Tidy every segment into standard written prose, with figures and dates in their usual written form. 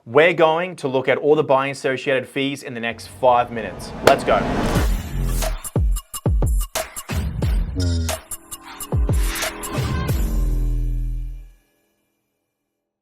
We're going to look at all the buying associated fees in the next 5 minutes. Let's go.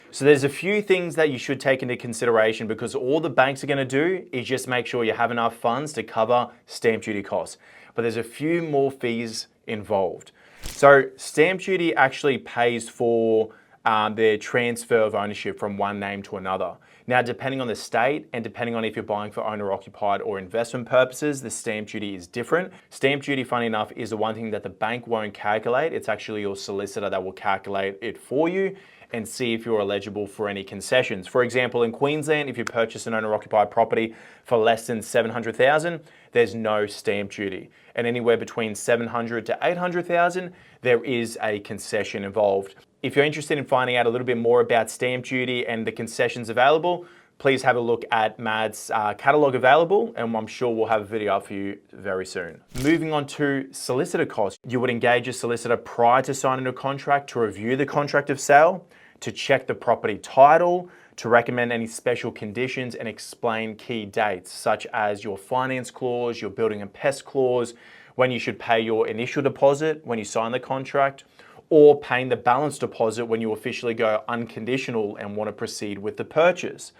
So there's a few things that you should take into consideration because all the banks are going to do is just make sure you have enough funds to cover stamp duty costs. But there's a few more fees involved. So stamp duty actually pays for the transfer of ownership from one name to another. Now, depending on the state and depending on if you're buying for owner-occupied or investment purposes, the stamp duty is different. Stamp duty, funny enough, is the one thing that the bank won't calculate. It's actually your solicitor that will calculate it for you and see if you're eligible for any concessions. For example, in Queensland, if you purchase an owner-occupied property for less than $700,000, there's no stamp duty. And anywhere between $700,000 to $800,000, there is a concession involved. If you're interested in finding out a little bit more about stamp duty and the concessions available, please have a look at Mad's catalogue available, and I'm sure we'll have a video up for you very soon. Moving on to solicitor costs. You would engage a solicitor prior to signing a contract to review the contract of sale, to check the property title, to recommend any special conditions and explain key dates, such as your finance clause, your building and pest clause, when you should pay your initial deposit when you sign the contract, or paying the balance deposit when you officially go unconditional and want to proceed with the purchase.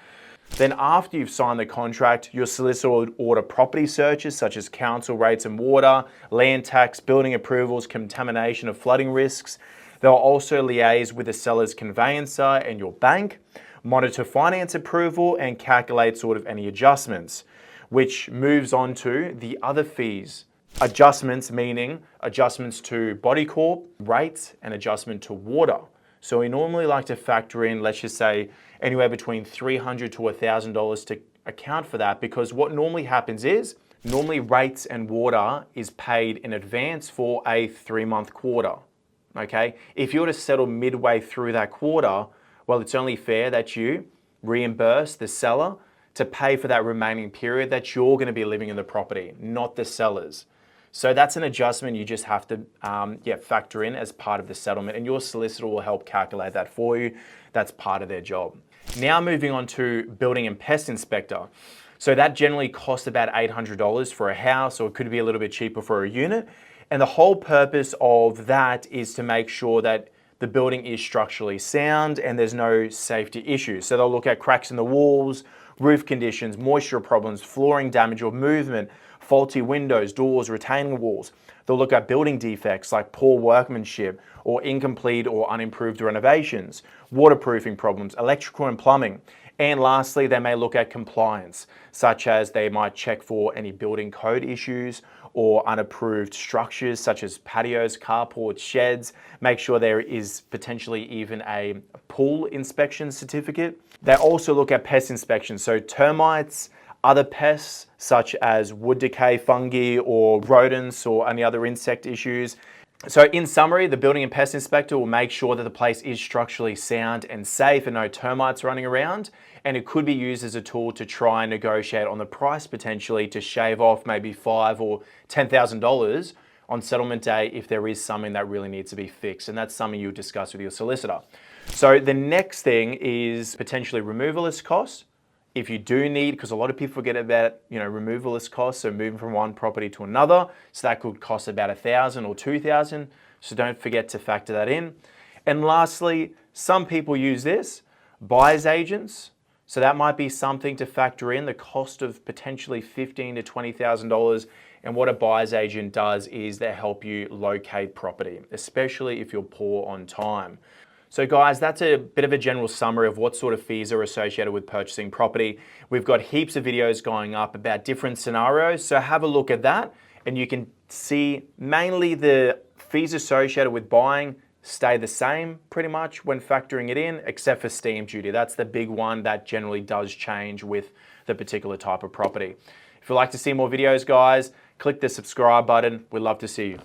Then after you've signed the contract, your solicitor will order property searches such as council rates and water, land tax, building approvals, contamination of flooding risks. They'll also liaise with the seller's conveyancer and your bank, monitor finance approval and calculate sort of any adjustments, which moves on to the other fees. Adjustments meaning adjustments to body corp, rates, and adjustment to water. So we normally like to factor in, let's just say, anywhere between $300 to $1,000 to account for that, because what normally happens is, normally rates and water is paid in advance for a 3-month quarter, okay? If you were to settle midway through that quarter, well, it's only fair that you reimburse the seller to pay for that remaining period that you're gonna be living in the property, not the sellers. So that's an adjustment you just have to factor in as part of the settlement, and your solicitor will help calculate that for you. That's part of their job. Now moving on to building and pest inspector. So that generally costs about $800 for a house, or it could be a little bit cheaper for a unit. And the whole purpose of that is to make sure that the building is structurally sound and there's no safety issues. So they'll look at cracks in the walls, roof conditions, moisture problems, flooring damage or movement, faulty windows, doors, retaining walls. They'll look at building defects like poor workmanship or incomplete or unimproved renovations, waterproofing problems, electrical and plumbing. And lastly, they may look at compliance, such as they might check for any building code issues or unapproved structures such as patios, carports, sheds, make sure there is potentially even a pool inspection certificate. They also look at pest inspections, so termites, other pests such as wood decay, fungi, or rodents or any other insect issues. So in summary, the building and pest inspector will make sure that the place is structurally sound and safe and no termites running around. And it could be used as a tool to try and negotiate on the price potentially to shave off maybe $5,000 or $10,000 on settlement day if there is something that really needs to be fixed. And that's something you would discuss with your solicitor. So the next thing is potentially removalist costs. If you do need, because a lot of people forget about, removalist costs, so moving from one property to another, so that could cost about $1,000 or $2,000, so don't forget to factor that in. And lastly, some people use this, buyer's agents, so that might be something to factor in, the cost of potentially $15,000 to $20,000, and what a buyer's agent does is they help you locate property, especially if you're poor on time. So guys, that's a bit of a general summary of what sort of fees are associated with purchasing property. We've got heaps of videos going up about different scenarios, so have a look at that and you can see mainly the fees associated with buying stay the same pretty much when factoring it in, except for stamp duty. That's the big one that generally does change with the particular type of property. If you'd like to see more videos, guys, click the subscribe button. We'd love to see you.